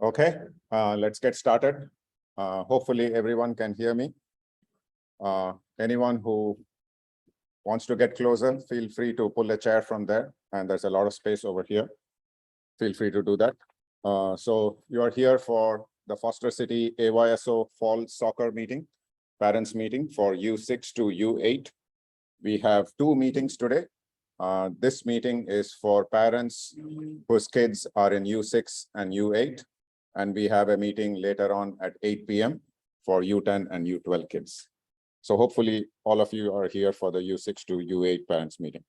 Okay, let's get started. Hopefully everyone can hear me. Anyone who wants to get closer, feel free to pull a chair from there, and there's a lot of space over here. Feel free to do that. So you are here for the Foster City AYSO Fall Soccer Meeting, Parents Meeting for U6 to U8. We have two meetings today. This meeting is for parents whose kids are in U6 and U8. And we have a meeting later on at 8 p.m. for U10 and U12 kids. So hopefully all of you are here for the U6 to U8 parents meeting.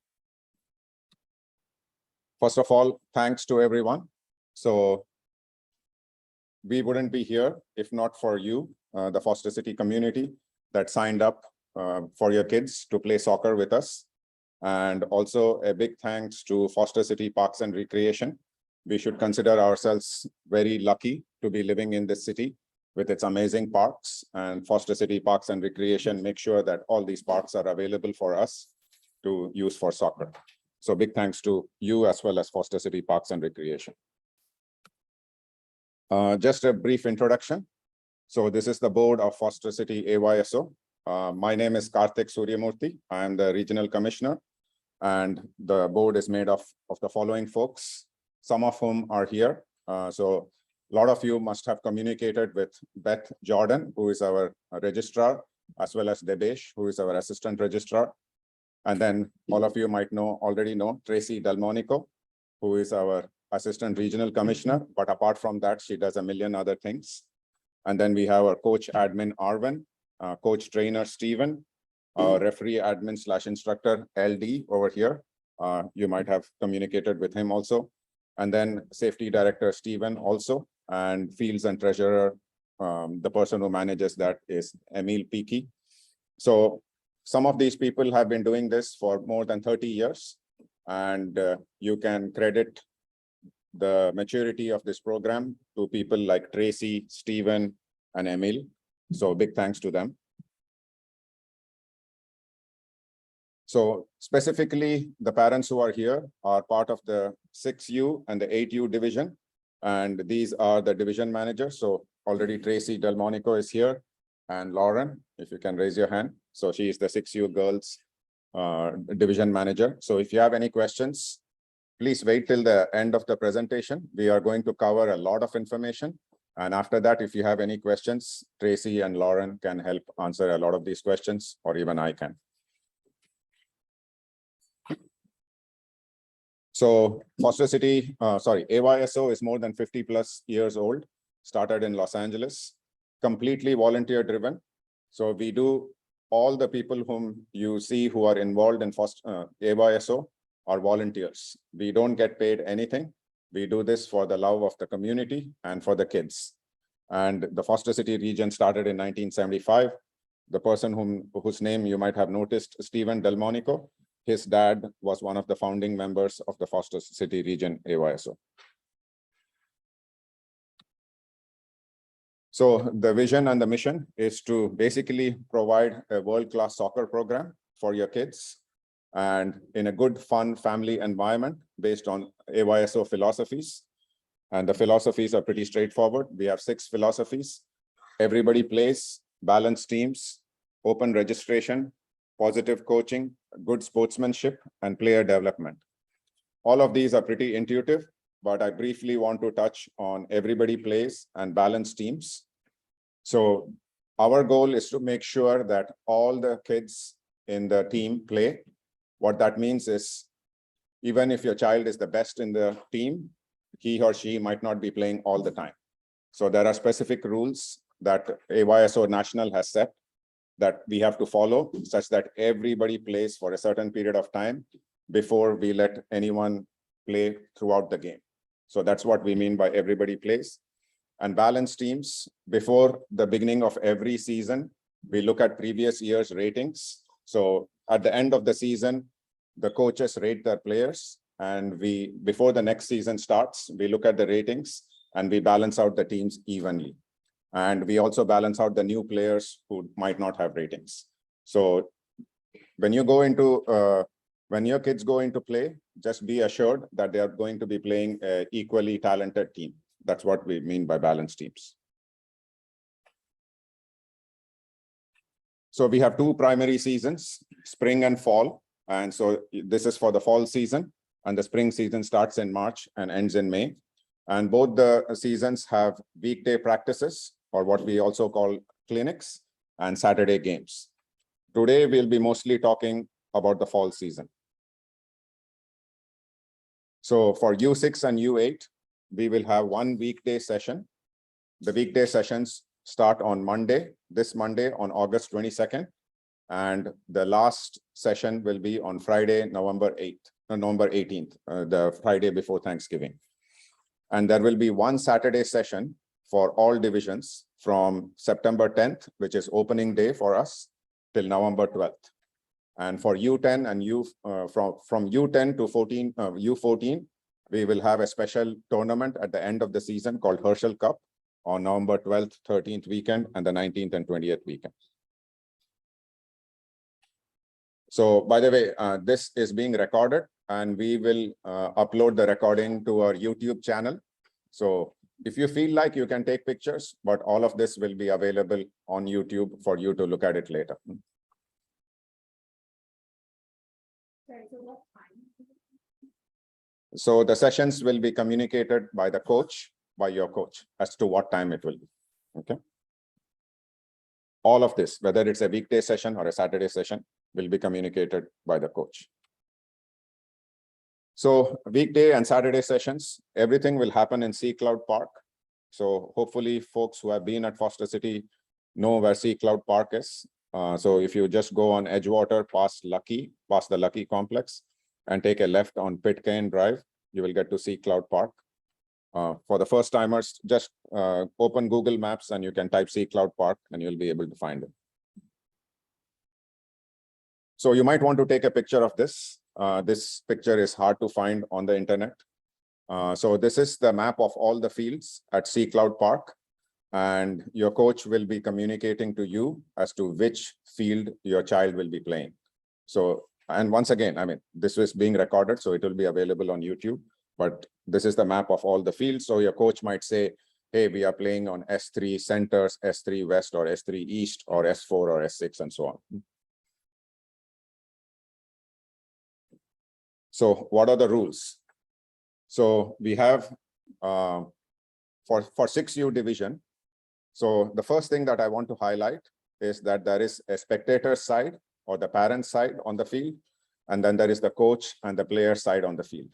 First of all, thanks to everyone. So we wouldn't be here if not for you, the Foster City community that signed up for your kids to play soccer with us. And also a big thanks to Foster City Parks and Recreation. We should consider ourselves very lucky to be living in this city with its amazing parks, and Foster City Parks and Recreation make sure that all these parks are available for us to use for soccer. So big thanks to you as well as Foster City Parks and Recreation. Just a brief introduction. So this is the board of Foster City AYSO. My name is Karthik Suryamurthy. I am the regional commissioner, and the board is made of the following folks, some of whom are here. So a lot of you must have communicated with Beth Jordan, who is our registrar, as well as Debesh, who is our assistant registrar. And then all of you might already know Tracy Delmonico, who is our assistant regional commissioner. But apart from that, she does a million other things. And then we have our coach admin, Arvin, coach trainer, Stephen, referee admin / instructor, LD over here. You might have communicated with him also. And then safety director, Stephen also, and fields and treasurer, the person who manages that is Emil Peaky. So some of these people have been doing this for more than 30 years, and you can credit the maturity of this program to people like Tracy, Stephen, and Emil. So big thanks to them. So specifically, the parents who are here are part of the 6U and the 8U division. And these are the division managers. So already Tracy Delmonico is here, and Lauren, if you can raise your hand. So she is the 6U girls division manager. So if you have any questions, please wait till the end of the presentation. We are going to cover a lot of information. And after that, if you have any questions, Tracy and Lauren can help answer a lot of these questions, or even I can. So Foster City, AYSO is more than 50+ years old, started in Los Angeles, completely volunteer driven. So we do, all the people whom you see who are involved in AYSO are volunteers. We don't get paid anything. We do this for the love of the community and for the kids. And the Foster City region started in 1975. The person whose name you might have noticed, Stephen Delmonico, his dad was one of the founding members of the Foster City region AYSO. So the vision and the mission is to basically provide a world-class soccer program for your kids, and in a good, fun family environment based on AYSO philosophies. And the philosophies are pretty straightforward. We have 6 philosophies: everybody plays, balanced teams, open registration, positive coaching, good sportsmanship, and player development. All of these are pretty intuitive, but I briefly want to touch on everybody plays and balanced teams. So our goal is to make sure that all the kids in the team play. What that means is, even if your child is the best in the team, he or she might not be playing all the time. So there are specific rules that AYSO National has set that we have to follow, such that everybody plays for a certain period of time before we let anyone play throughout the game. So that's what we mean by everybody plays. And balanced teams, before the beginning of every season, we look at previous year's ratings. So at the end of the season, the coaches rate their players, and before the next season starts, we look at the ratings and we balance out the teams evenly. And we also balance out the new players who might not have ratings. So when you go into when your kids go into play, just be assured that they are going to be playing an equally talented team. That's what we mean by balanced teams. So we have two primary seasons, spring and fall. And so this is for the fall season, and the spring season starts in March and ends in May. And both the seasons have weekday practices, or what we also call clinics, and Saturday games. Today, we'll be mostly talking about the fall season. So for U6 and U8, we will have one weekday session. The weekday sessions start on Monday, this Monday on August 22nd. And the last session will be on Friday, November 18th, the Friday before Thanksgiving. And there will be one Saturday session for all divisions from September 10th, which is opening day for us, till November 12th. And for U10 and from U10 to U14, we will have a special tournament at the end of the season called Herschel Cup on November 12th, 13th weekend, and the 19th and 20th weekend. So by the way, this is being recorded, and we will upload the recording to our YouTube channel. So if you feel like, you can take pictures, but all of this will be available on YouTube for you to look at it later. So the sessions will be communicated by the coach, by your coach, as to what time it will be. Okay. All of this, whether it's a weekday session or a Saturday session, will be communicated by the coach. So weekday and Saturday sessions, everything will happen in Sea Cloud Park. So hopefully folks who have been at Foster City know where Sea Cloud Park is. So if you just go on Edgewater past the Lucky complex, and take a left on Pitcairn Drive, you will get to Sea Cloud Park. For the first timers, just open Google Maps and you can type Sea Cloud Park and you'll be able to find it. So you might want to take a picture of this. This picture is hard to find on the internet. So this is the map of all the fields at Sea Cloud Park, and your coach will be communicating to you as to which field your child will be playing. So, and once again, I mean, this is being recorded, so it will be available on YouTube, but this is the map of all the fields. So your coach might say, hey, we are playing on S3 centers, S3 west, or S3 east, or S4 or S6, and so on. So what are the rules? So we have for 6U division. So the first thing that I want to highlight is that there is a spectator side, or the parent side on the field, and then there is the coach and the player side on the field.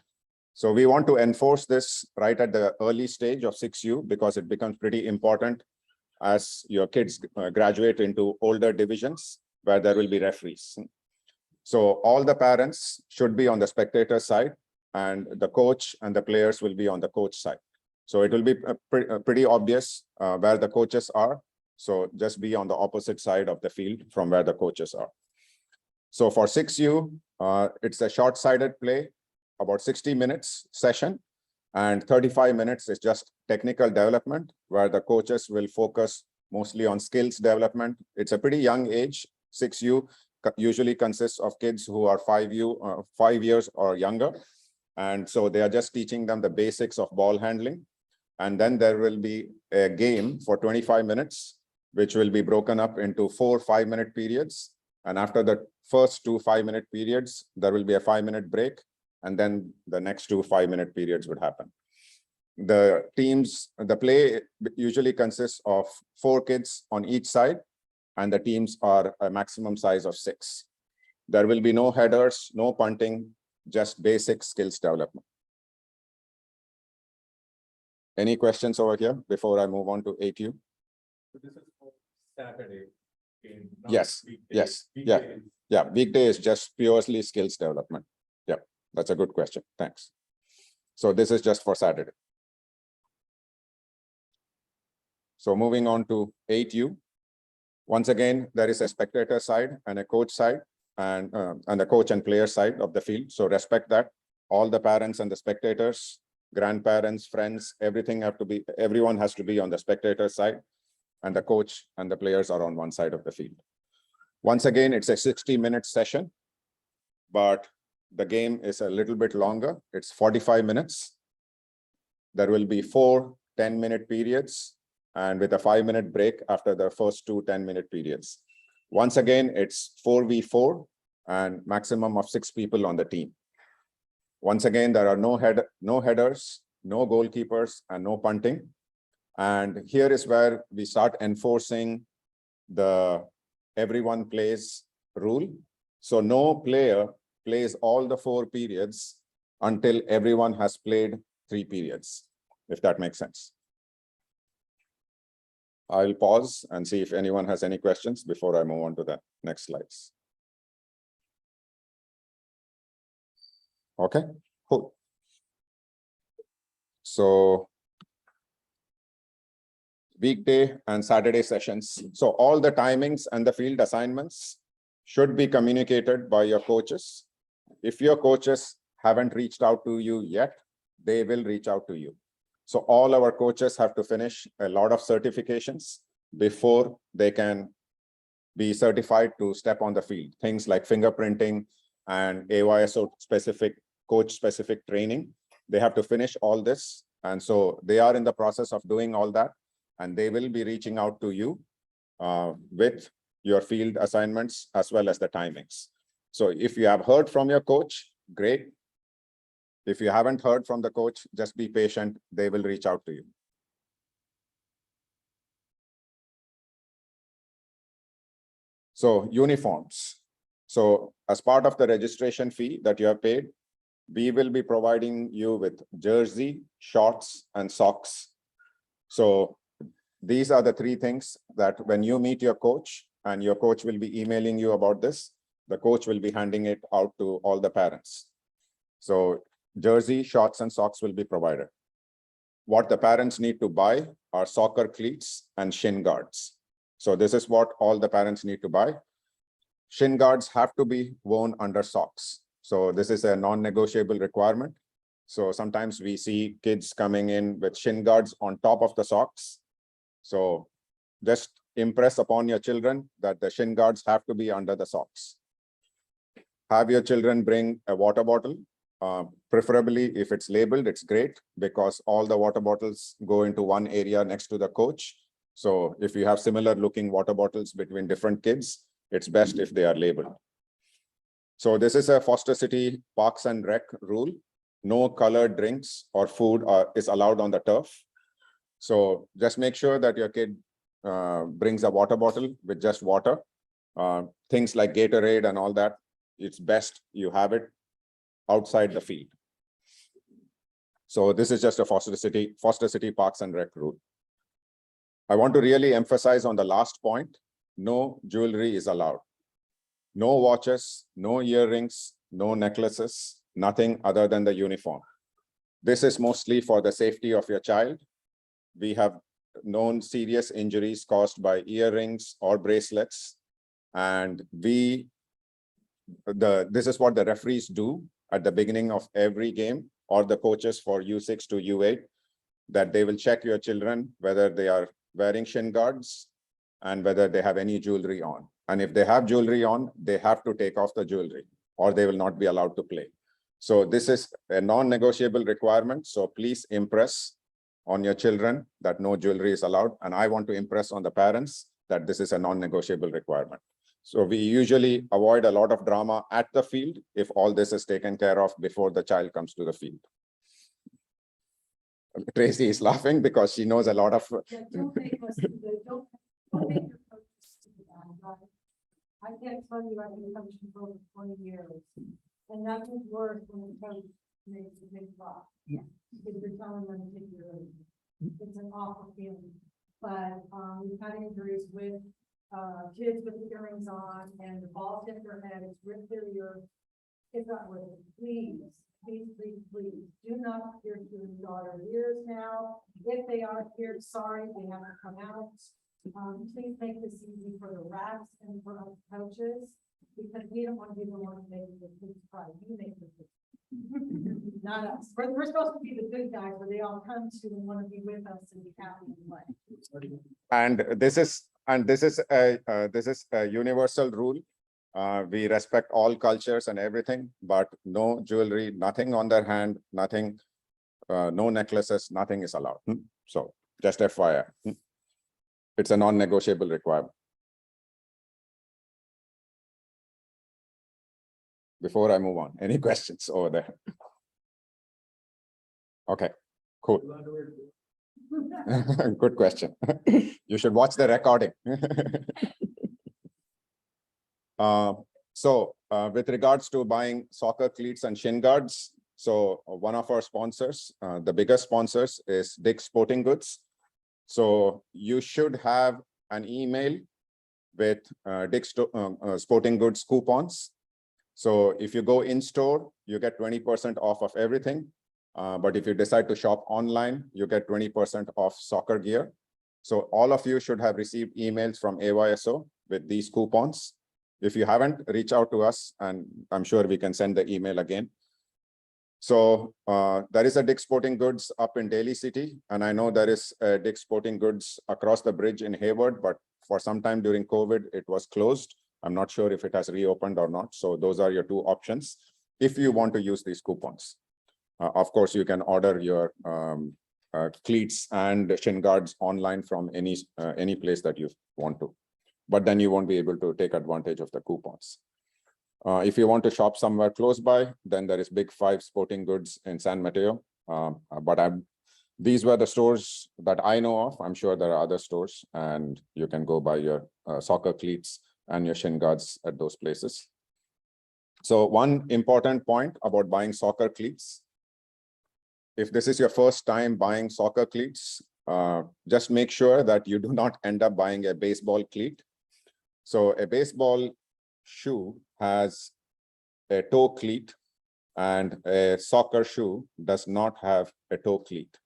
So we want to enforce this right at the early stage of 6U, because it becomes pretty important as your kids graduate into older divisions where there will be referees. So all the parents should be on the spectator side, and the coach and the players will be on the coach side. So it will be pretty obvious where the coaches are. So just be on the opposite side of the field from where the coaches are. So for 6U, it's a short-sided play, about 60 minutes session, and 35 minutes is just technical development, where the coaches will focus mostly on skills development. It's a pretty young age. 6U usually consists of kids who are 5 years or younger. And so they are just teaching them the basics of ball handling. And then there will be a game for 25 minutes, which will be broken up into 4 5-minute periods. And after the first 2 5-minute periods, there will be a 5-minute break. And then the next 2 5-minute periods would happen. The play usually consists of 4 kids on each side, and the teams are a maximum size of 6. There will be no headers, no punting, just basic skills development. Any questions over here before I move on to 8U? So this is for Saturday game. Yes, yes, yeah. Yeah, weekday is just purely skills development. Yeah, that's a good question. Thanks. So this is just for Saturday. So moving on to 8U. Once again, there is a spectator side and a coach side, and the coach and player side of the field. So respect that. All the parents and the spectators, grandparents, friends, everyone has to be on the spectator side, and the coach and the players are on one side of the field. Once again, it's a 60-minute session, but the game is a little bit longer. It's 45 minutes. There will be 4 10-minute periods and with a 5-minute break after the first 2 10-minute periods. Once again, it's 4v4 and maximum of 6 people on the team. Once again, there are no headers, no goalkeepers, and no punting. And here is where we start enforcing the everyone plays rule. So no player plays all the 4 periods until everyone has played 3 periods, if that makes sense. I'll pause and see if anyone has any questions before I move on to the next slides. Okay, cool. So weekday and Saturday sessions. So all the timings and the field assignments should be communicated by your coaches. If your coaches haven't reached out to you yet, they will reach out to you. So all our coaches have to finish a lot of certifications before they can be certified to step on the field. Things like fingerprinting and AYSO specific, coach specific training. They have to finish all this. And so they are in the process of doing all that. And they will be reaching out to you with your field assignments as well as the timings. So if you have heard from your coach, great. If you haven't heard from the coach, just be patient. They will reach out to you. So uniforms. So as part of the registration fee that you have paid, we will be providing you with jersey, shorts, and socks. So these are the 3 things that when you meet your coach, and your coach will be emailing you about this, the coach will be handing it out to all the parents. So jersey, shorts, and socks will be provided. What the parents need to buy are soccer cleats and shin guards. So this is what all the parents need to buy. Shin guards have to be worn under socks. So this is a non-negotiable requirement. So sometimes we see kids coming in with shin guards on top of the socks. So just impress upon your children that the shin guards have to be under the socks. Have your children bring a water bottle. Preferably if it's labeled, it's great because all the water bottles go into one area next to the coach. So if you have similar looking water bottles between different kids, it's best if they are labeled. So this is a Foster City Parks and Rec rule. No colored drinks or food is allowed on the turf. So just make sure that your kid brings a water bottle with just water. Things like Gatorade and all that, it's best you have it outside the field. So this is just a Foster City Parks and Rec rule. I want to really emphasize on the last point, no jewelry is allowed. No watches, no earrings, no necklaces, nothing other than the uniform. This is mostly for the safety of your child. We have known serious injuries caused by earrings or bracelets. And this is what the referees do at the beginning of every game, or the coaches for U6 to U8, that they will check your children whether they are wearing shin guards and whether they have any jewelry on. And if they have jewelry on, they have to take off the jewelry or they will not be allowed to play. So this is a non-negotiable requirement. So please impress on your children that no jewelry is allowed. And I want to impress on the parents that this is a non-negotiable requirement. So we usually avoid a lot of drama at the field if all this is taken care of before the child comes to the field. Tracy is laughing because she knows a lot of. Yeah, don't make your coaches do that, right? I can't tell you, I've been coaching for over 20 years, and nothing's worse when the coach makes a big flop. Yeah. Because you're telling them to take your own. It's an awful feeling. But we've had injuries with kids with earrings on and the ball hit their head, it's ripped their ear. It's not worth it. Please, please, please, please, do not pierce your daughter's ears now. If they are pierced, sorry, they have to come out. Please make this easy for the refs and for us coaches, because we don't want to be the one making the kids cry. You make the kids. Not us. We're supposed to be the good guys where they all come to and want to be with us and be happy and play. And this is a universal rule. We respect all cultures and everything, but no jewelry, nothing on their hand, nothing, no necklaces, nothing is allowed. So just FYI. It's a non-negotiable requirement. Before I move on, any questions over there? Okay, cool. Good question. You should watch the recording. With regards to buying soccer cleats and shin guards, so one of our sponsors, the biggest sponsors is Dick's Sporting Goods. So you should have an email with Dick's Sporting Goods coupons. So if you go in store, you get 20% off of everything. But if you decide to shop online, you get 20% off soccer gear. So all of you should have received emails from AYSO with these coupons. If you haven't, reach out to us and I'm sure we can send the email again. So there is a Dick's Sporting Goods up in Daly City. And I know there is a Dick's Sporting Goods across the bridge in Hayward, but for some time during COVID, it was closed. I'm not sure if it has reopened or not. So those are your two options if you want to use these coupons. Of course, you can order your cleats and shin guards online from any place that you want to, but then you won't be able to take advantage of the coupons. If you want to shop somewhere close by, then there is Big Five Sporting Goods in San Mateo. These were the stores that I know of. I'm sure there are other stores, and you can go buy your soccer cleats and your shin guards at those places. So one important point about buying soccer cleats, if this is your first time buying soccer cleats, just make sure that you do not end up buying a baseball cleat. So a baseball shoe has a toe cleat and a soccer shoe does not have a toe cleat.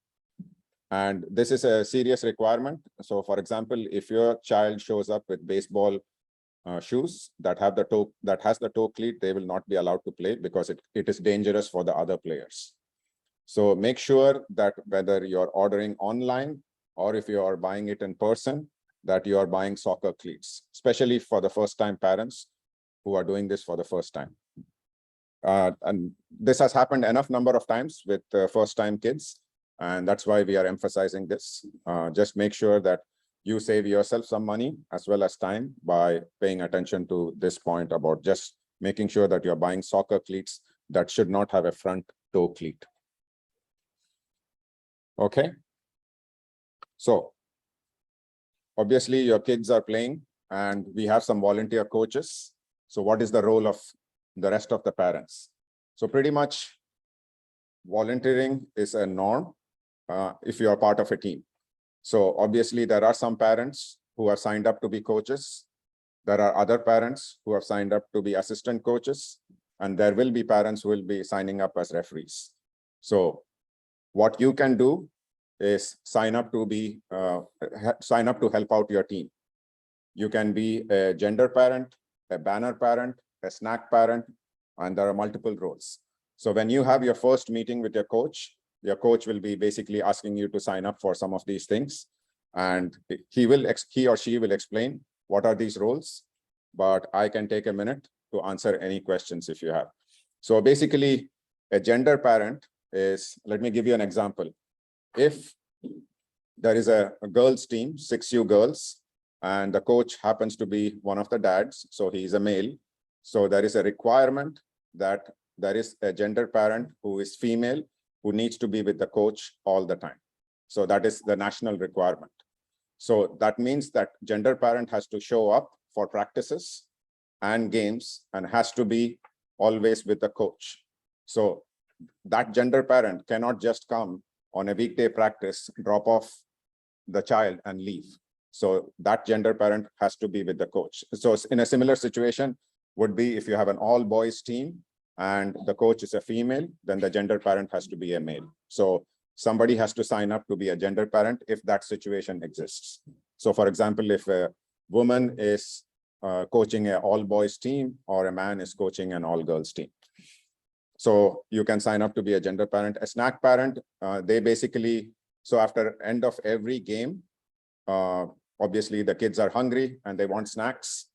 And this is a serious requirement. So for example, if your child shows up with baseball shoes that have the toe cleat, they will not be allowed to play because it is dangerous for the other players. So make sure that whether you're ordering online or if you are buying it in person, that you are buying soccer cleats, especially for the first-time parents who are doing this for the first time. And this has happened enough number of times with first-time kids, and that's why we are emphasizing this. Just make sure that you save yourself some money as well as time by paying attention to this point about just making sure that you're buying soccer cleats that should not have a front toe cleat. Okay. So obviously your kids are playing and we have some volunteer coaches. So what is the role of the rest of the parents? So pretty much volunteering is a norm if you are part of a team. So obviously there are some parents who are signed up to be coaches. There are other parents who have signed up to be assistant coaches, and there will be parents who will be signing up as referees. So what you can do is sign up to help out your team. You can be a gender parent, a banner parent, a snack parent, and there are multiple roles. So when you have your first meeting with your coach will be basically asking you to sign up for some of these things. And he or she will explain what are these roles, but I can take a minute to answer any questions if you have. So basically a gender parent is, let me give you an example. If there is a girls team, 6U girls, and the coach happens to be one of the dads, so he is a male. So there is a requirement that there is a gender parent who is female who needs to be with the coach all the time. So that is the national requirement. So that means that gender parent has to show up for practices and games and has to be always with the coach. So that gender parent cannot just come on a weekday practice, drop off the child and leave. So that gender parent has to be with the coach. So in a similar situation would be if you have an all boys team and the coach is a female, then the gender parent has to be a male. So somebody has to sign up to be a gender parent if that situation exists. So for example, if a woman is coaching an all boys team or a man is coaching an all girls team. So you can sign up to be a gender parent. A snack parent, they basically, so after end of every game, obviously the kids are hungry and they want snacks.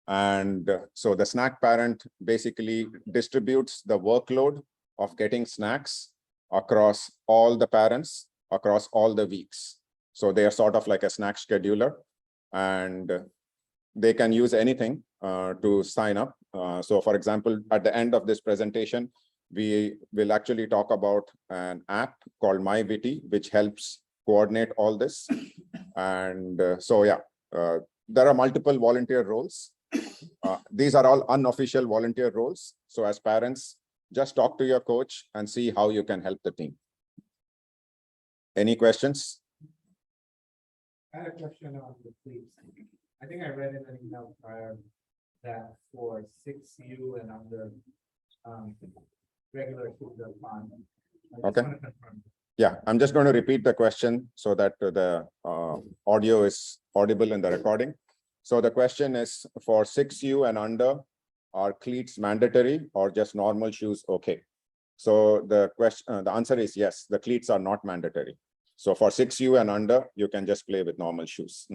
And so the snack parent basically distributes the workload of getting snacks across all the parents, across all the weeks. So they are sort of like a snack scheduler, and they can use anything to sign up. So for example, at the end of this presentation, we will actually talk about an app called MyViti, which helps coordinate all this. And so, yeah, there are multiple volunteer roles. These are all unofficial volunteer roles. So as parents, just talk to your coach and see how you can help the team. Any questions? I had a question on the fleets. I think I read in an email prior that for 6U and under, regular schools are fine. I just Okay. wanna confirm. Yeah, I'm just going to repeat the question so that the audio is audible in the recording. So the question is, for 6U and under, are cleats mandatory or just normal shoes okay? So the question, the answer is yes, the cleats are not mandatory. So for 6U and under, you can just play with normal shoes.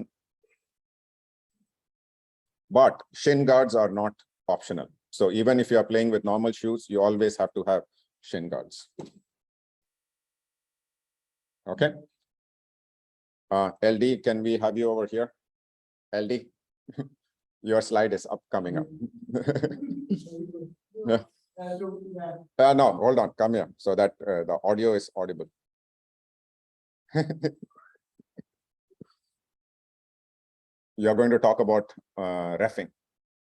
But shin guards are not optional. So even if you are playing with normal shoes, you always have to have shin guards. Okay. LD, can we have you over here? LD, your slide is coming up. Yeah. No, hold on, come here so that the audio is audible. You're going to talk about reffing.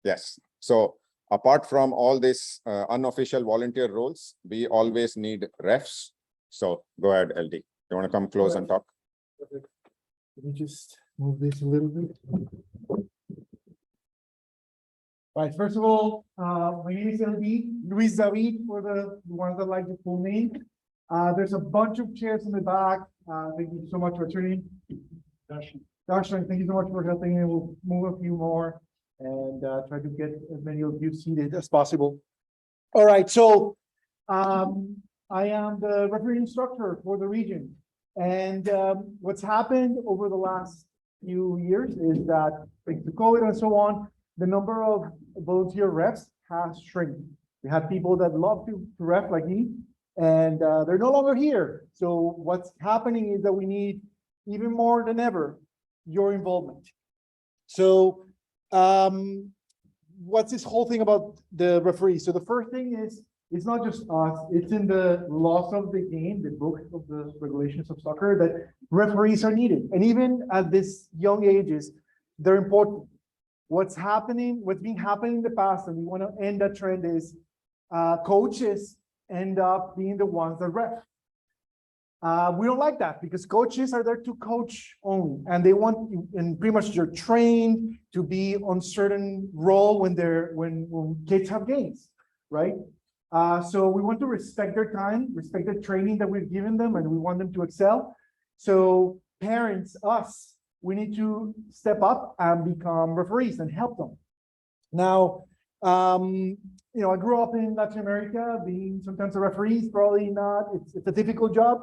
Yes. So apart from all these unofficial volunteer roles, we always need refs. So go ahead, LD. You want to come close and talk? Let me just move this a little bit. Right, first of all, my name is Luis David, for the ones that like the full name. There's a bunch of chairs in the back. Thank you so much for tuning. Darshan, thank you so much for helping me. We'll move a few more and try to get as many of you seated as possible. All right, so I am the referee instructor for the region. And what's happened over the last few years is that, thanks to COVID and so on, the number of volunteer refs has shrunk. We have people that love to ref like me, and they're no longer here. So what's happening is that we need, even more than ever, your involvement. So what's this whole thing about the referee? So the first thing is, it's not just us, it's in the laws of the game, the book of the regulations of soccer, that referees are needed. And even at this young ages, they're important. What's been happening in the past, and we want to end that trend, is coaches end up being the ones that ref. We don't like that, because coaches are there to coach only, and they want you, and pretty much you're trained to be on certain role when kids have games, right? So we want to respect their time, respect the training that we've given them, and we want them to excel. So parents, us, we need to step up and become referees and help them. Now, you know, I grew up in Latin America, being sometimes a referee is probably not, it's a difficult job.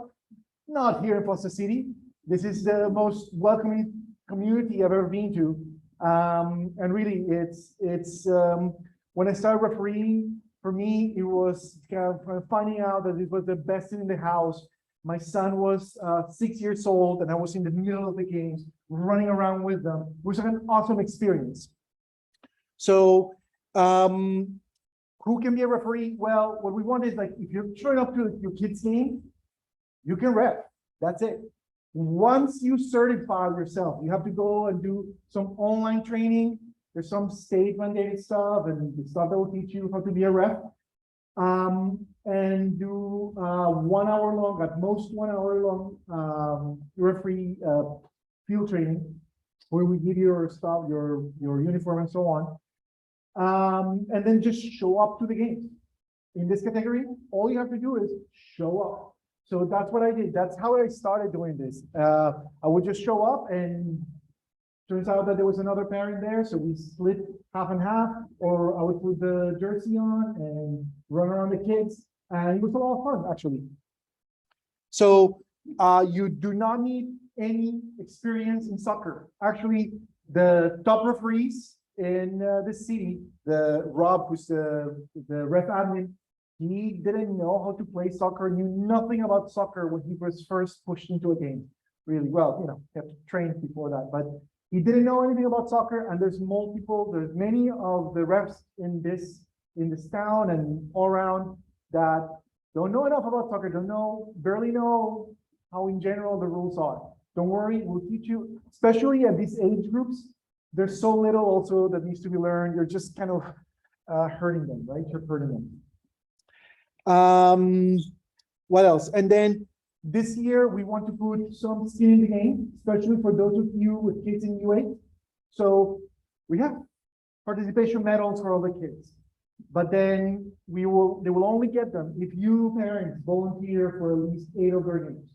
Not here in Foster City. This is the most welcoming community I've ever been to. And really, it's when I started refereeing, for me, it was kind of finding out that it was the best thing in the house. My son was 6 years old, and I was in the middle of the games, running around with them. It was an awesome experience. So, who can be a referee? Well, what we want is, like, if you're showing up to your kid's game, you can ref. That's it. Once you certify yourself, you have to go and do some online training. There's some state mandated stuff and the stuff that will teach you how to be a ref. And do 1 hour long, at most 1 hour long referee field training, where we give you your stuff, your uniform and so on. And then just show up to the game. In this category, all you have to do is show up. So that's what I did. That's how I started doing this. I would just show up, and turns out that there was another parent there, so we split half and half, or I would put the jersey on and run around the kids, and it was a lot of fun, actually. So you do not need any experience in soccer. Actually, the top referees in the city, the Rob, who's the ref admin, he didn't know how to play soccer, knew nothing about soccer when he was first pushed into a game. Really well, you know, kept trained before that, but he didn't know anything about soccer. And there's many of the refs in this town and all around that don't know enough about soccer, barely know how in general the rules are. Don't worry, we'll teach you, especially at these age groups. There's so little also that needs to be learned. You're just kind of hurting them, right? You're hurting them. What else? And then this year, we want to put some skin in the game, especially for those of you with kids in U8. So we have participation medals for all the kids, but then they will only get them if you parents volunteer for at least 8 of their games.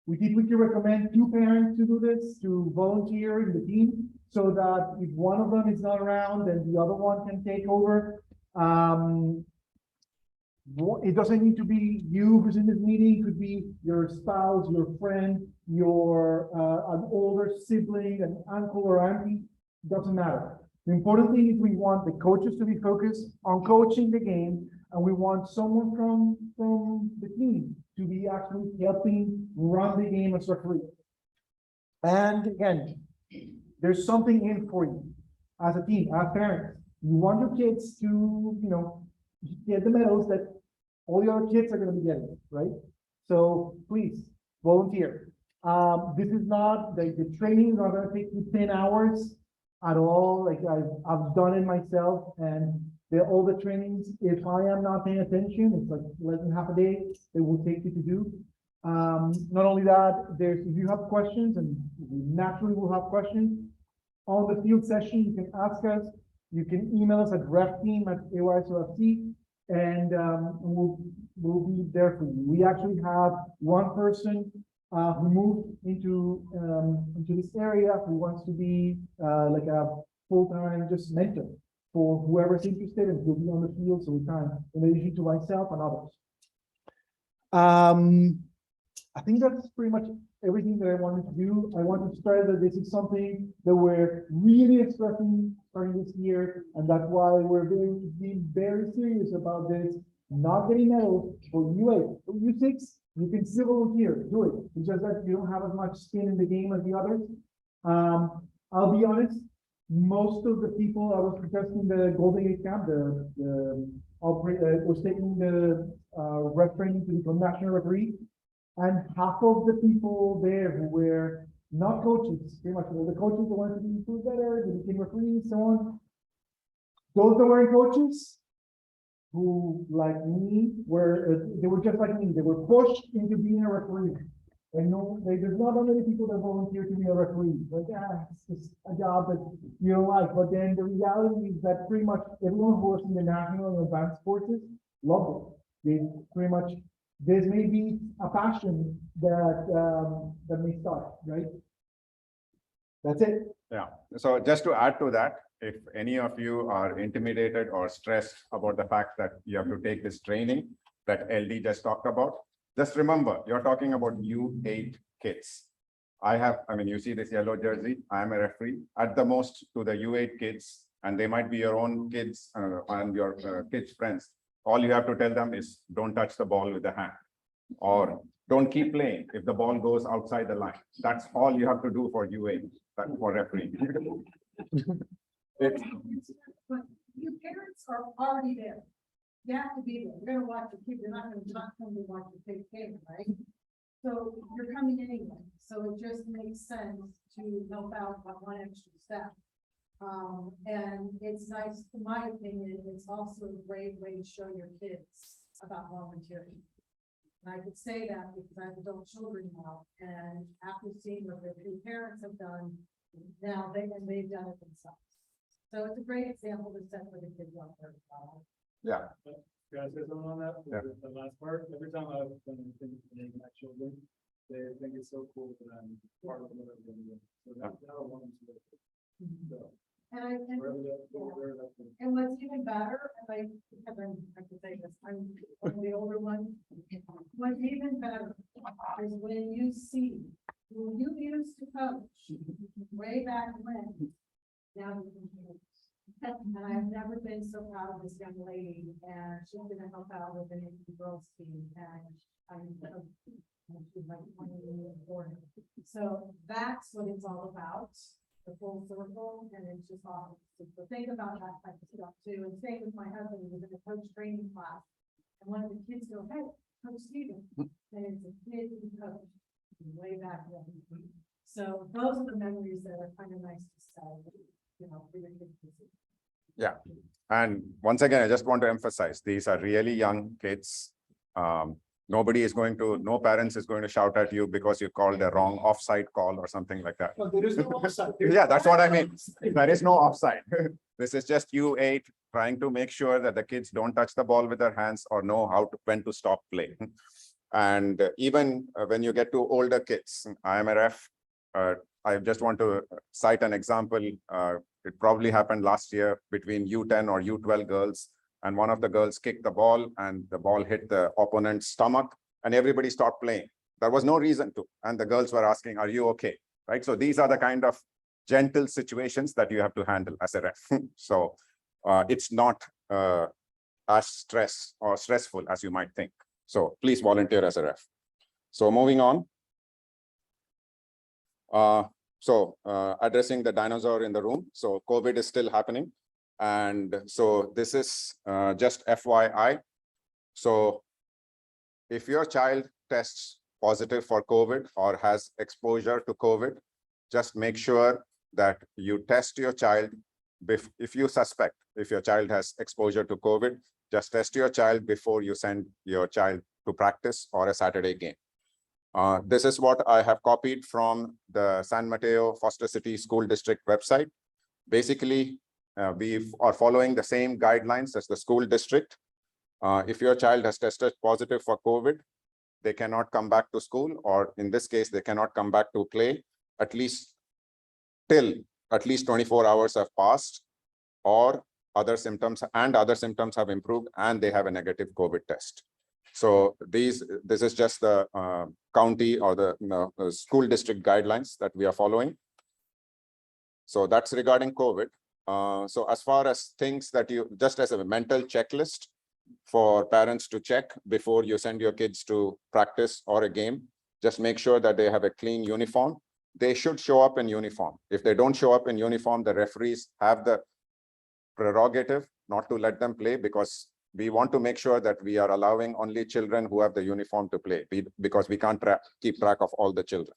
We typically recommend 2 parents to do this, to volunteer in the team, so that if one of them is not around, then the other one can take over. It doesn't need to be you who's in this meeting. It could be your spouse, your friend, your an older sibling, an uncle or auntie. Doesn't matter. The important thing is we want the coaches to be focused on coaching the game, and we want someone from the team to be actually helping run the game as referee. And again, there's something in for you as a team, as parents. You want your kids to, you know, get the medals that all the other kids are going to be getting, right? So please volunteer. This is not the training is not going to take you 10 hours at all. Like I've done it myself, and all the trainings, if I am not paying attention, it's like less than half a day it will take you to do. Not only that, if you have questions, and we naturally will have questions on the field session, you can ask us. You can email us at refteam@AYSO.FC, and we'll be there for you. We actually have one person who moved into this area who wants to be like a full-time just mentor for whoever's interested, and he'll be on the field so we can, in addition to myself and others. I think that's pretty much everything that I wanted to do. I want to start that this is something that we're really expressing starting this year, and that's why we're being very serious about this. Not getting medals for U8, for U6, you can still volunteer, do it. It's just that you don't have as much skin in the game as the others. I'll be honest, most of the people I was contesting the Golden Gate Camp, was taking the ref training to become national referee. And half of the people there who were not coaches, pretty much all the coaches that wanted to be improved better, they became referees, so on. Those that weren't coaches, who like me, they were just like me. They were pushed into being a referee. And no, there's not that many people that volunteer to be a referee. Like, it's just a job that you don't like. But then the reality is that pretty much everyone who was in the national and advanced courses loved it. They pretty much. This may be a passion that may start, right? That's it. Yeah. So just to add to that, if any of you are intimidated or stressed about the fact that you have to take this training that LD just talked about, just remember, you're talking about U8 kids. I mean, you see this yellow jersey, I am a referee at the most to the U8 kids, and they might be your own kids and your kids' friends. All you have to tell them is don't touch the ball with the hand, or don't keep playing if the ball goes outside the line. That's all you have to do for U8, for refereeing. But your parents are already there. You have to be there. You're gonna watch the kid. You're not gonna talk to them to watch the big game, right? So you're coming anyway. So it just makes sense to help out by one extra step. And it's nice, in my opinion, it's also a great way to show your kids about volunteering. And I could say that because I have adult children now, and after seeing what their two parents have done, now they've done it themselves. So it's a great example to set for the kids out there. Yeah. Can I say something on that? Yeah. The last part, every time I've done anything to name my children, they think it's so cool that I'm part of what I'm doing. So that's how I want them to live. So, And what's even better, I can say this, I'm the older one. What's even better is when you see who you used to coach way back when, now you can hear. And I've never been so proud of this young lady, and she's gonna help out with the Navy girls team, and she's like 24. So that's what it's all about, the full circle, and it's just awesome. So think about that type of stuff too, and same with my husband, he was in a coach training class, and one of the kids go, "Hey, Coach Steven," and it's a kid who coached way back then. So those are the memories that are kind of nice to say, you know, for your kids to see. Yeah. And once again, I just want to emphasize, these are really young kids. Nobody is going to, no parents is going to shout at you because you called a wrong offside call or something like that. No, there is no offside. Yeah, that's what I mean. There is no offside. This is just U8 trying to make sure that the kids don't touch the ball with their hands or know when to stop playing. And even when you get to older kids, I am a ref. I just want to cite an example. It probably happened last year between U10 or U12 girls, and one of the girls kicked the ball and the ball hit the opponent's stomach and everybody stopped playing. There was no reason to. And the girls were asking, "Are you okay?" Right? So these are the kind of gentle situations that you have to handle as a ref. So it's not as stressful as you might think. So please volunteer as a ref. So moving on. Addressing the dinosaur in the room. So COVID is still happening. And so this is just FYI. So if your child tests positive for COVID or has exposure to COVID, just make sure that you test your child. If you suspect, if your child has exposure to COVID, just test your child before you send your child to practice or a Saturday game. This is what I have copied from the San Mateo Foster City School District website. Basically, we are following the same guidelines as the school district. If your child has tested positive for COVID, they cannot come back to school, or in this case, they cannot come back to play at least 24 hours have passed, or other symptoms have improved and they have a negative COVID test. So this is just the county or the school district guidelines that we are following. So that's regarding COVID. So as far as things that you, just as a mental checklist for parents to check before you send your kids to practice or a game, just make sure that they have a clean uniform. They should show up in uniform. If they don't show up in uniform, the referees have the prerogative not to let them play, because we want to make sure that we are allowing only children who have the uniform to play, because we can't keep track of all the children.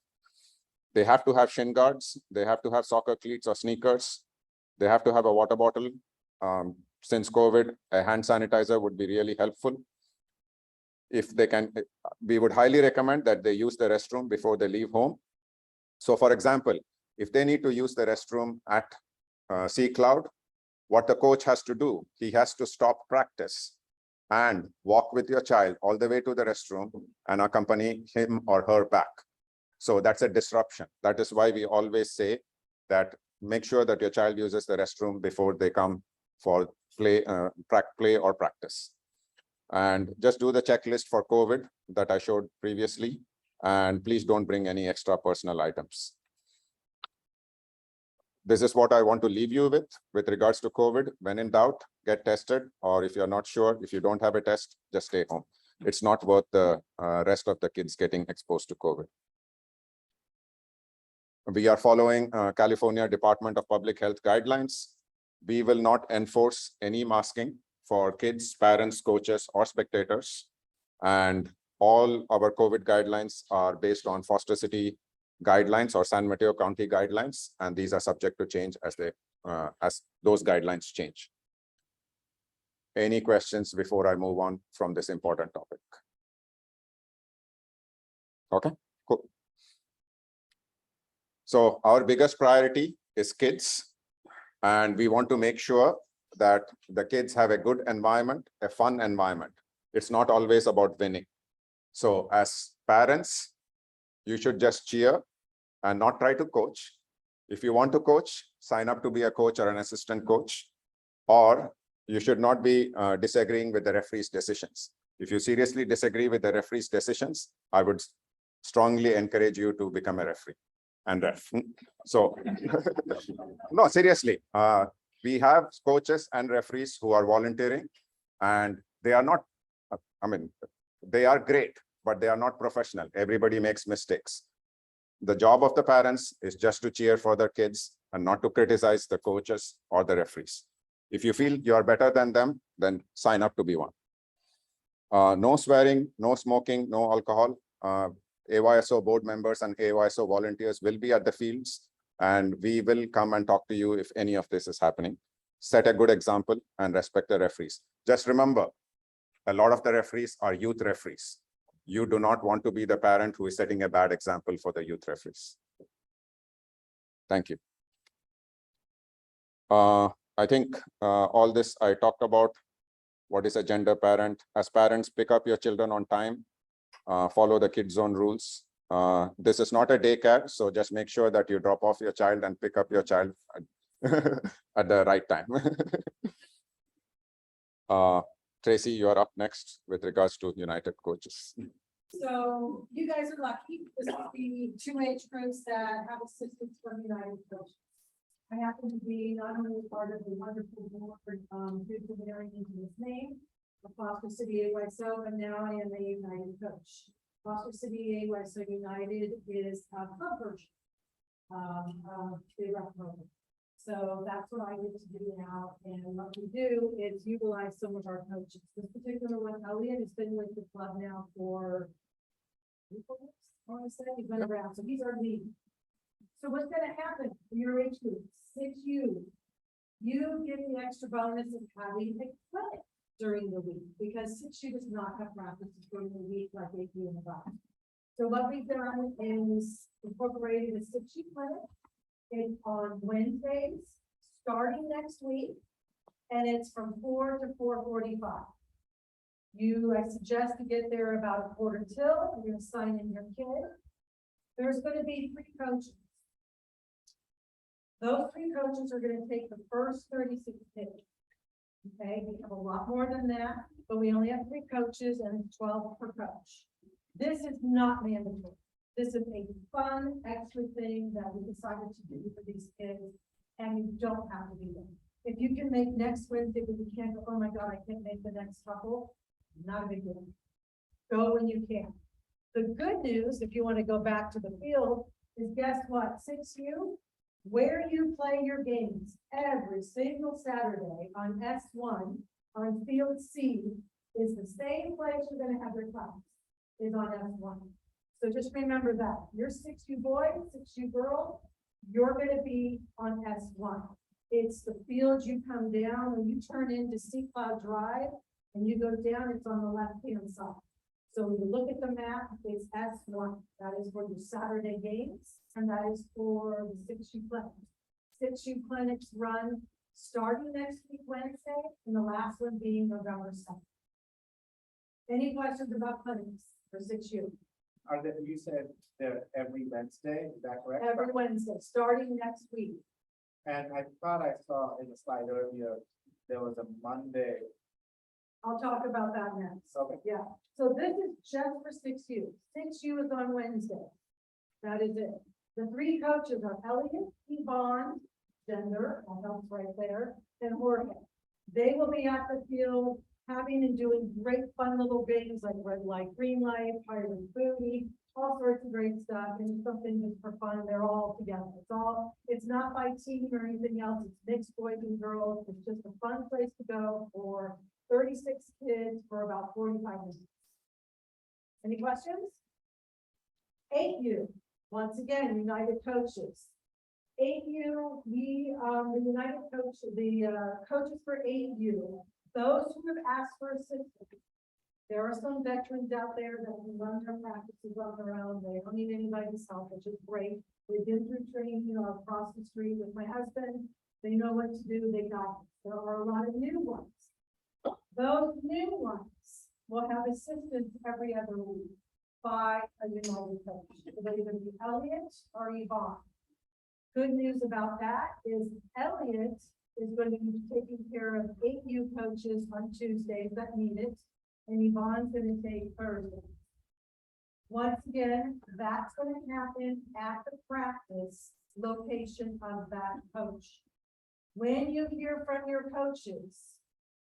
They have to have shin guards. They have to have soccer cleats or sneakers. They have to have a water bottle. Since COVID, a hand sanitizer would be really helpful. If they can, we would highly recommend that they use the restroom before they leave home. So for example, if they need to use the restroom at Sea Cloud, what the coach has to do, he has to stop practice and walk with your child all the way to the restroom and accompany him or her back. So that's a disruption. That is why we always say that make sure that your child uses the restroom before they come for play or practice. And just do the checklist for COVID that I showed previously. And please don't bring any extra personal items. This is what I want to leave you with regards to COVID. When in doubt, get tested, or if you're not sure, if you don't have a test, just stay home. It's not worth the rest of the kids getting exposed to COVID. We are following California Department of Public Health guidelines. We will not enforce any masking for kids, parents, coaches, or spectators. And all our COVID guidelines are based on Foster City guidelines or San Mateo County guidelines, and these are subject to change as those guidelines change. Any questions before I move on from this important topic? Okay, cool. So our biggest priority is kids, and we want to make sure that the kids have a good environment, a fun environment. It's not always about winning. So as parents, you should just cheer and not try to coach. If you want to coach, sign up to be a coach or an assistant coach, or you should not be disagreeing with the referee's decisions. If you seriously disagree with the referee's decisions, I would strongly encourage you to become a referee. and ref. So, no, seriously, we have coaches and referees who are volunteering, and they are not, I mean, they are great, but they are not professional. Everybody makes mistakes. The job of the parents is just to cheer for their kids and not to criticize the coaches or the referees. If you feel you are better than them, then sign up to be one. No swearing, no smoking, no alcohol. AYSO board members and AYSO volunteers will be at the fields, and we will come and talk to you if any of this is happening. Set a good example and respect the referees. Just remember, a lot of the referees are youth referees. You do not want to be the parent who is setting a bad example for the youth referees. Thank you. I think all this I talked about. What is a gender parent? As parents, pick up your children on time. Follow the kids zone rules. This is not a daycare, so just make sure that you drop off your child and pick up your child at the right time. Tracy, you are up next with regards to United coaches. So you guys are lucky. This is the two age groups that have assistance from United Coaches. I happen to be not only part of the wonderful board, due to marrying into this name, of Foster City AYSO, but now I am a United coach. Foster City AYSO United is a club version of the rec program. So that's what I get to do now. And what we do is utilize some of our coaches. This particular one, Elliot, has been with the club now for, I want to say he's been around. So he's our lead. So what's going to happen for your age group? 6U, you get the extra bonus of having a clinic during the week, because 6U does not have practices during the week like 8U and above. So what we've done is incorporated a 6U clinic. It's on Wednesdays, starting next week, and it's from 4 to 4:45. I suggest to get there about 1/4 till. You're going to sign in your kid. There's going to be 3 coaches. Those 3 coaches are going to take the first 36 kids. Okay, we have a lot more than that, but we only have 3 coaches and 12 per coach. This is not mandatory. This is a fun extra thing that we decided to do for these kids, and you don't have to be there. If you can make next Wednesday, but you can't go, oh my God, I can't make the next couple, not a big deal. Go when you can. The good news, if you want to go back to the field, is guess what? 6U, where you play your games every single Saturday on S1 on field C is the same place you're going to have your class, is on S1. So just remember that. You're 6U boy, 6U girl, you're going to be on S1. It's the field you come down when you turn into Sea Cloud Drive and you go down, it's on the left-hand side. So when you look at the map, it's S1. That is for your Saturday games, and that is for the 6U clinics. 6U clinics run starting next week, Wednesday, and the last one being November 2nd. Any questions about clinics for 6U? Are they, you said they're every Wednesday, is that correct? Every Wednesday, starting next week. And I thought I saw in the slide earlier, there was a Monday. I'll talk about that next. Okay. Yeah, so this is just for 6U. 6U is on Wednesday. That is it. The 3 coaches are Elliot, Yvonne, gender, that helps right there, and Jorge. They will be at the field having and doing great fun little games like red light, green light, pirate booty, all sorts of great stuff, and something just for fun. They're all together. It's not by team or anything else. It's mixed boys and girls. It's just a fun place to go for 36 kids for about 45 minutes. Any questions? 8U, once again, United Coaches. 8U, the United Coach, the coaches for 8U, those who have asked for assistance. There are some veterans out there that can run their practices on their own. They don't need anybody's help, which is great. They've been through training, across the street with my husband. They know what to do. They got it. There are a lot of new ones. Those new ones will have assistance every other week by a United coach. They're either be Elliot or Yvonne. Good news about that is Elliot is going to be taking care of 8U coaches on Tuesdays that need it, and Yvonne's going to take Thursdays. Once again, that's gonna happen at the practice location of that coach. When you hear from your coaches,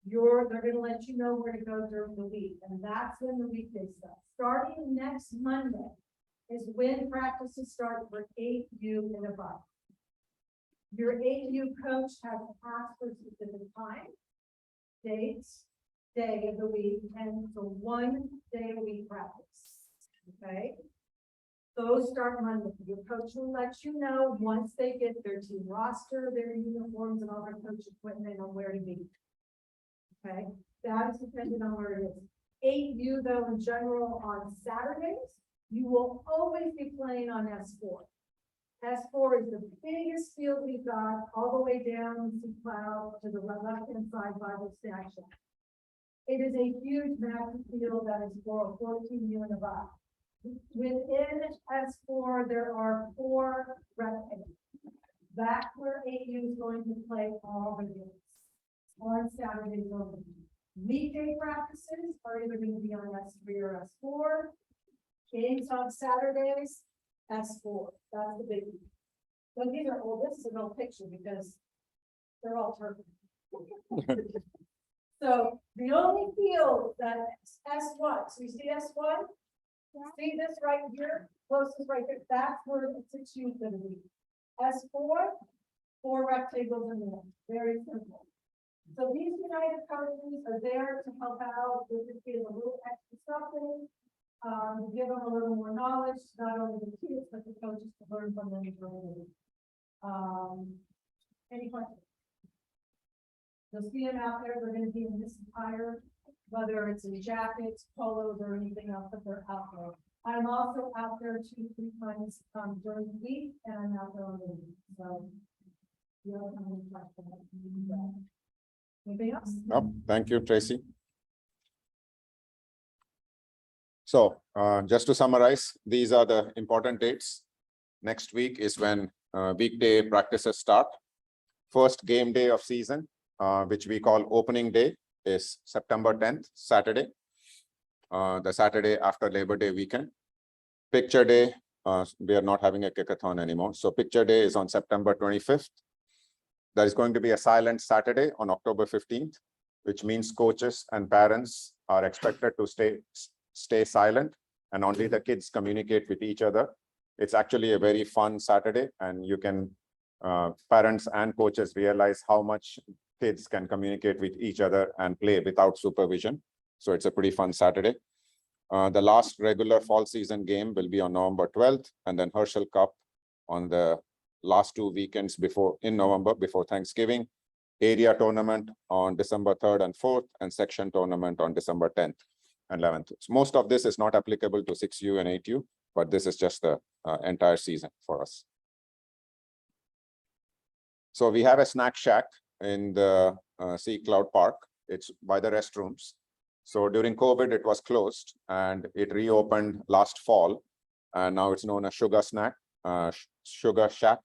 they're gonna let you know where to go during the week, and that's when the weekday stuff. Starting next Monday is when practices start for 8U and above. Your 8U coach has to ask for specific time, dates, day of the week, and it's a 1 day a week practice. Okay? Those start Monday. Your coach will let you know once they get their team roster, their uniforms, and all their coach equipment on where to be. Okay? That is dependent on where it is. 8U though, in general, on Saturdays, you will always be playing on S4. S4 is the biggest field we've got, all the way down to Cloud to the left-hand side by the station. It is a huge massive field that is for 14U and above. Within S4, there are 4 rectangles. That's where 8U is going to play all the games on Saturdays only. Weekday practices are either going to be on S3 or S4. Games on Saturdays, S4. That's the big one. But these are old. This is an old picture because they're all turkey. So the only field that S1, so you see S1? See this right here, closest right there, that's where the 6U is gonna be. S4, 4 rectangles in there, very simple. So these United coaches are there to help out with this getting a little extra something, to give them a little more knowledge, not only the kids, but the coaches to learn from them. Any questions? You'll see them out there, they're gonna be in this attire, whether it's in jackets, polos, or anything else that they're out there. I'm also out there 2-3 times during the week, and I'm out there on the week, so. You don't have any questions? Anything else? No, thank you, Tracy. So just to summarize, these are the important dates. Next week is when weekday practices start. First game day of season, which we call opening day, is September 10th, Saturday. The Saturday after Labor Day weekend. Picture day, we are not having a kickathon anymore. So picture day is on September 25th. There is going to be a silent Saturday on October 15th, which means coaches and parents are expected to stay silent and only the kids communicate with each other. It's actually a very fun Saturday, and you can, parents and coaches realize how much kids can communicate with each other and play without supervision. So it's a pretty fun Saturday. The last regular fall season game will be on November 12th, and then Herschel Cup on the last 2 weekends in November, before Thanksgiving. Area tournament on December 3rd and 4th, and section tournament on December 10th and 11th. So most of this is not applicable to 6U and 8U, but this is just the entire season for us. So we have a snack shack in the Sea Cloud Park. It's by the restrooms. So during COVID, it was closed and it reopened last fall. And now it's known as Sugar Shack.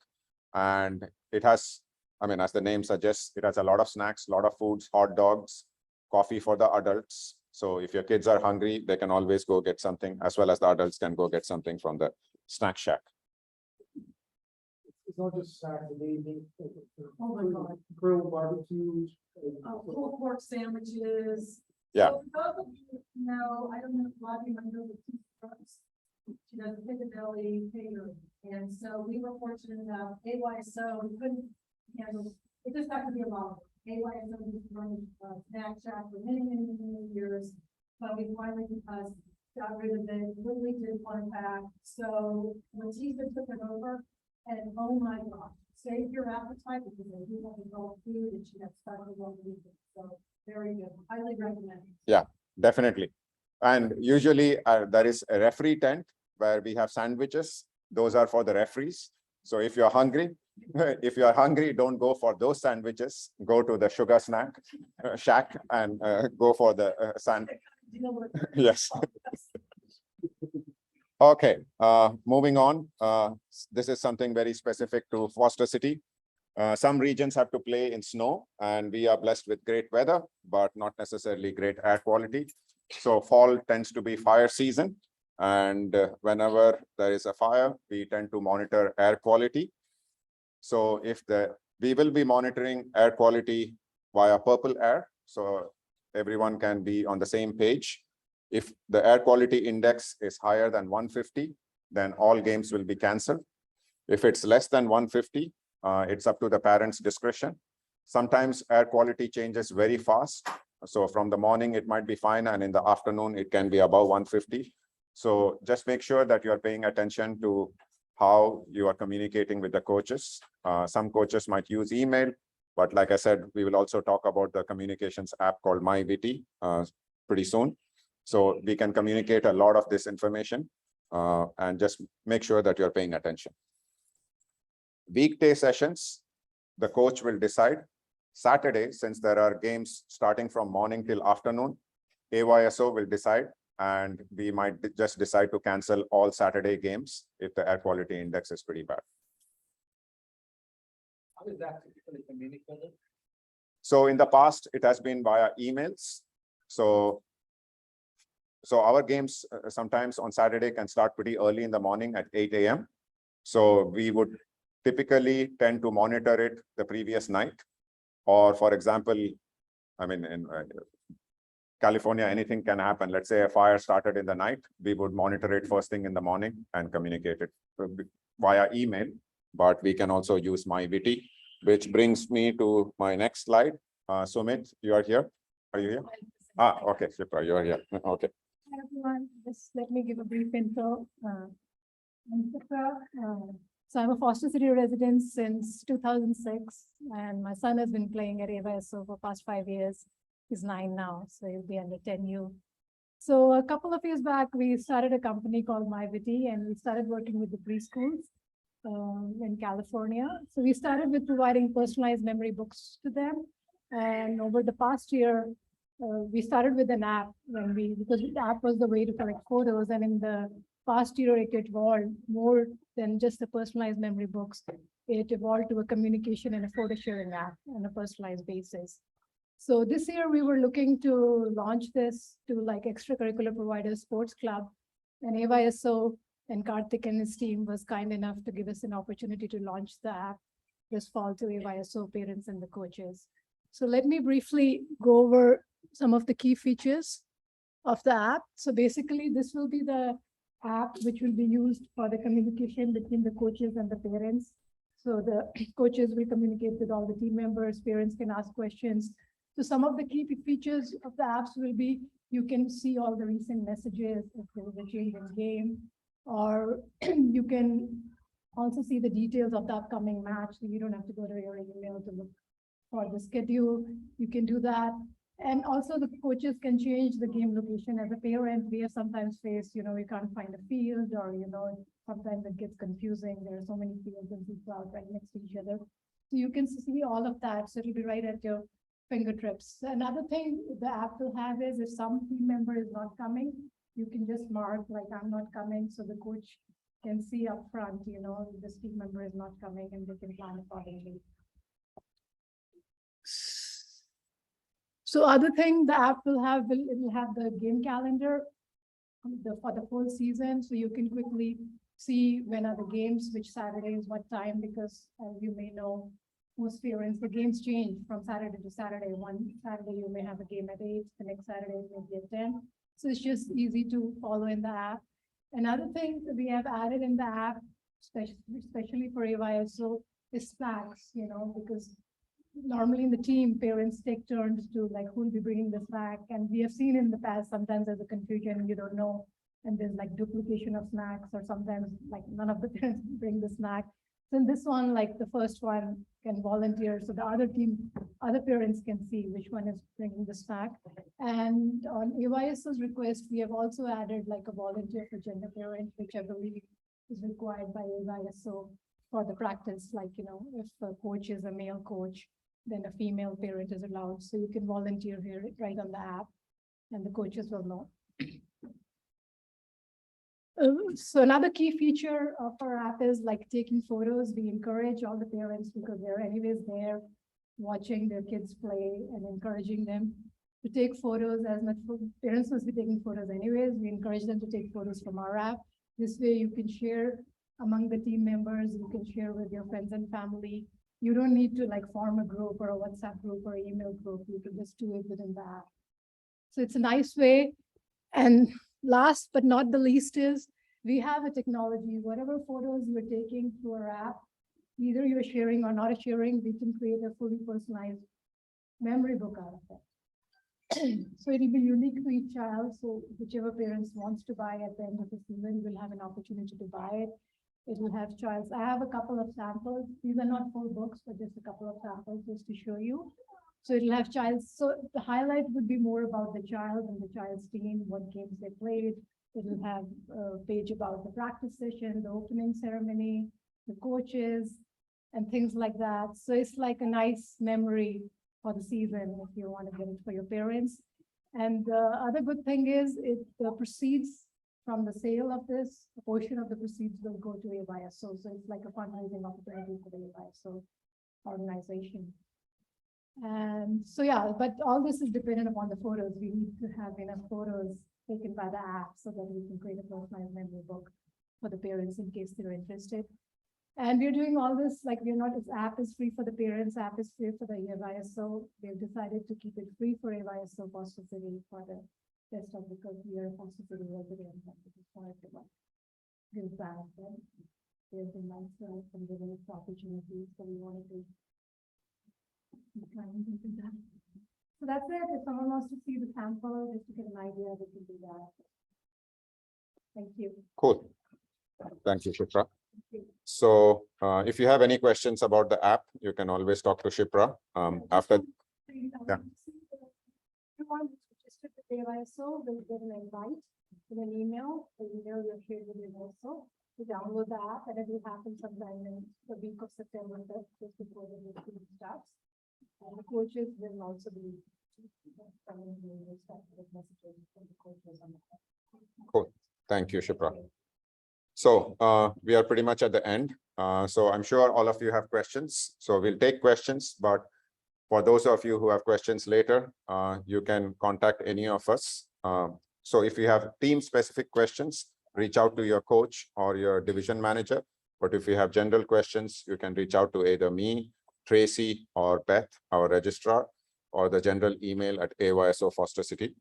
And it has, I mean, as the name suggests, it has a lot of snacks, a lot of foods, hot dogs, coffee for the adults. So if your kids are hungry, they can always go get something, as well as the adults can go get something from the snack shack. It's not just Saturday, Oh my God. grill barbecues. Pulled pork sandwiches. Yeah. So for those of you who know, I don't know if a lot of you know the two trucks. She does Piccadilly catering. And so we were fortunate enough, AYSO, we couldn't handle, it just had to be a model. AYSO was running snack shack for many years, but we finally got rid of it, really did one pack. So Leticia took it over, and oh my gosh, save your appetite because they do have adult food, and she has special one weekend. So very good, highly recommend. Yeah, definitely. And usually there is a referee tent where we have sandwiches. Those are for the referees. So if you're hungry, don't go for those sandwiches. Go to the Sugar Shack and go for the sandwich. Yes. Okay, moving on. This is something very specific to Foster City. Some regions have to play in snow, and we are blessed with great weather, but not necessarily great air quality. So fall tends to be fire season. And whenever there is a fire, we tend to monitor air quality. So we will be monitoring air quality via Purple Air, so everyone can be on the same page. If the air quality index is higher than 150, then all games will be canceled. If it's less than 150, it's up to the parents' discretion. Sometimes air quality changes very fast. So from the morning, it might be fine, and in the afternoon, it can be above 150. So just make sure that you're paying attention to how you are communicating with the coaches. Some coaches might use email, but like I said, we will also talk about the communications app called MyVT pretty soon. So we can communicate a lot of this information and just make sure that you're paying attention. Weekday sessions, the coach will decide. Saturday, since there are games starting from morning till afternoon, AYSO will decide, and we might just decide to cancel all Saturday games if the air quality index is pretty bad. How is that typically communicated? So in the past, it has been via emails. So our games sometimes on Saturday can start pretty early in the morning at 8 a.m. So we would typically tend to monitor it the previous night. Or for example, I mean, in California, anything can happen. Let's say a fire started in the night, we would monitor it first thing in the morning and communicate it via email, but we can also use MyVT, which brings me to my next slide. Sumit, you are here. Are you here? Okay, Shipra, you are here. Okay. Hi everyone, just let me give a brief intro. I'm Shipra. So I'm a Foster City resident since 2006, and my son has been playing at AYSO for past 5 years. He's 9 now, so he'll be under 10U. So a couple of years back, we started a company called MyVT, and we started working with the preschools in California. So we started with providing personalized memory books to them. And over the past year, we started with an app because the app was the way to collect photos. And in the past year, it evolved more than just the personalized memory books. It evolved to a communication and a photo sharing app on a personalized basis. So this year we were looking to launch this to like extracurricular providers, sports club, and AYSO and Karthik and his team was kind enough to give us an opportunity to launch the app this fall to AYSO parents and the coaches. So let me briefly go over some of the key features of the app. So basically this will be the app which will be used for the communication between the coaches and the parents. So the coaches will communicate with all the team members, parents can ask questions. So some of the key features of the apps will be, you can see all the recent messages if there is a change in game, or you can also see the details of the upcoming match. So you don't have to go to your email to look for the schedule. You can do that. And also the coaches can change the game location. As a parent, we have sometimes faced, you can't find a field, or, sometimes it gets confusing. There are so many fields and people out right next to each other. So you can see all of that. So it'll be right at your fingertips. Another thing the app will have is if some team member is not coming, you can just mark like I'm not coming. So the coach can see up front, this team member is not coming, and they can plan accordingly. So other thing the app will have, it will have the game calendar for the full season. So you can quickly see when are the games, which Saturdays, what time, because as you may know, most parents, the games change from Saturday to Saturday. One Saturday you may have a game at 8, the next Saturday maybe at 10. So it's just easy to follow in the app. Another thing that we have added in the app, especially for AYSO, is snacks, because normally in the team, parents take turns to like who will be bringing the snack. And we have seen in the past, sometimes there's a confusion, you don't know, and there's like duplication of snacks, or sometimes like none of the parents bring the snack. So in this one, like the first one can volunteer, so the other parents can see which one is bringing the snack. And on AYSO's request, we have also added like a volunteer for gender parent, which I believe is required by AYSO for the practice. Like, if a coach is a male coach, then a female parent is allowed. So you can volunteer here right on the app, and the coaches will know. So another key feature of our app is like taking photos. We encourage all the parents, because they're anyways there watching their kids play and encouraging them. to take photos as much. Parents must be taking photos anyways. We encourage them to take photos from our app. This way you can share among the team members, you can share with your friends and family. You don't need to like form a group or a WhatsApp group or email group. You can just do it within the app. So it's a nice way. And last but not the least is we have a technology, whatever photos you're taking through our app, either you're sharing or not sharing, we can create a fully personalized memory book out of it. So it will be unique to each child. So whichever parents wants to buy at the end of the season will have an opportunity to buy it. It will have child's. I have a couple of samples. These are not full books, but just a couple of samples just to show you. So it'll have child's. So the highlight would be more about the child and the child's team, what games they played. It will have a page about the practice session, the opening ceremony, the coaches, and things like that. So it's like a nice memory for the season if you want to get it for your parents. And the other good thing is the proceeds from the sale of this, a portion of the proceeds will go to AYSO. So it's like a fundraising opportunity for the AYSO organization. And so, yeah, but all this is dependent upon the photos. We need to have enough photos taken by the app so that we can create a personalized memory book for the parents in case they're interested. And we're doing all this, like this app is free for the parents, app is free for the AYSO. We've decided to keep it free for AYSO Foster City for the rest of, because we are a Foster City resident. And we just wanted to give back. Right? There's been nice and giving us opportunities, so we wanted to try and do that. So that's it. If someone wants to see the sample, just to get an idea, they can do that. Thank you. Cool. Thank you, Shipra. So if you have any questions about the app, you can always talk to Shipra after. Yeah. Everyone who's registered with AYSO will get an invite in an email. The email you're shared with you also to download the app, and it will happen sometime in the week of September 5th, just before the new season starts. And the coaches will also be coming with messages from the coaches on the app. Cool. Thank you, Shipra. So we are pretty much at the end. So I'm sure all of you have questions. So we'll take questions, but for those of you who have questions later, you can contact any of us. So if you have team specific questions, reach out to your coach or your division manager. But if you have general questions, you can reach out to either me, Tracy, or Beth, our registrar, or the general email at AYSO Foster City.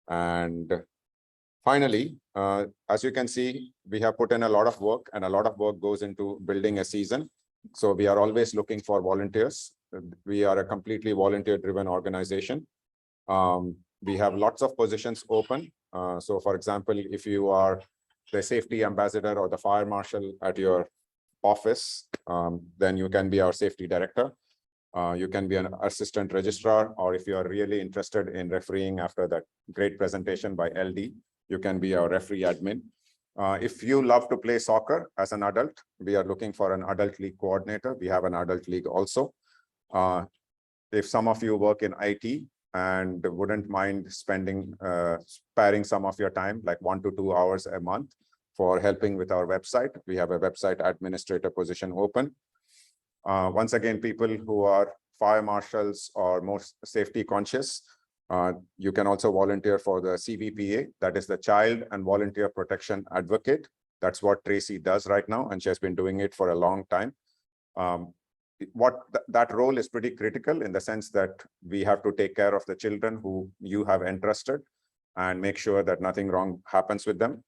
And finally, as you can see, we have put in a lot of work, and a lot of work goes into building a season. So we are always looking for volunteers. We are a completely volunteer-driven organization. We have lots of positions open. So for example, if you are the safety ambassador or the fire marshal at your office, then you can be our safety director. You can be an assistant registrar, or if you are really interested in refereeing after that great presentation by LD, you can be our referee admin. If you love to play soccer as an adult, we are looking for an adult league coordinator. We have an adult league also. If some of you work in IT and wouldn't mind spending, sparing some of your time, like 1 to 2 hours a month for helping with our website, we have a website administrator position open. Once again, people who are fire marshals or more safety conscious, you can also volunteer for the CVPA, that is the Child and Volunteer Protection Advocate. That's what Tracy does right now, and she has been doing it for a long time. That role is pretty critical in the sense that we have to take care of the children who you have entrusted and make sure that nothing wrong happens with them.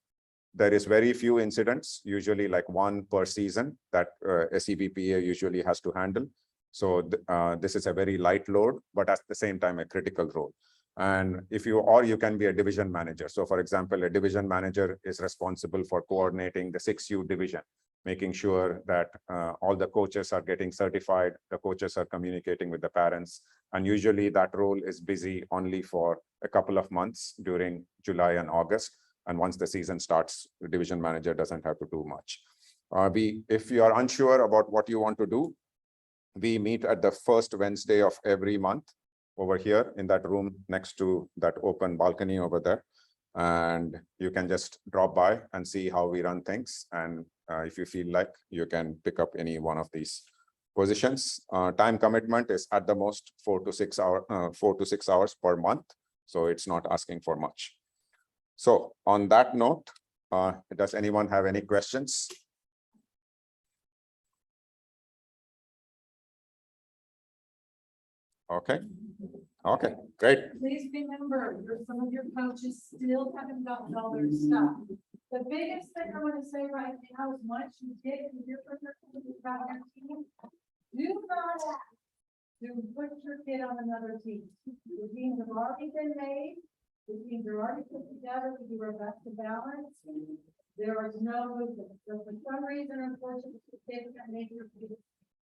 There is very few incidents, usually like 1 per season, that a CVPA usually has to handle. So this is a very light load, but at the same time, a critical role. And if you, or you can be a division manager. So for example, a division manager is responsible for coordinating the 6U division, making sure that all the coaches are getting certified, the coaches are communicating with the parents. And usually that role is busy only for a couple of months during July and August. And once the season starts, the division manager doesn't have to do much. If you are unsure about what you want to do, we meet at the first Wednesday of every month over here in that room next to that open balcony over there. And you can just drop by and see how we run things. And if you feel like, you can pick up any one of these positions. Time commitment is at the most 4 to 6 hours per month. So it's not asking for much. So on that note, does anyone have any questions? Okay, okay, great. Please remember, some of your coaches still haven't gotten all their stuff. The biggest thing I want to say right now is once you get your about your team, do not ask to put your kid on another team. The teams have already been made. The teams are already put together to do our best to balance. There is no movement. So for some reason, unfortunately, the kids that make your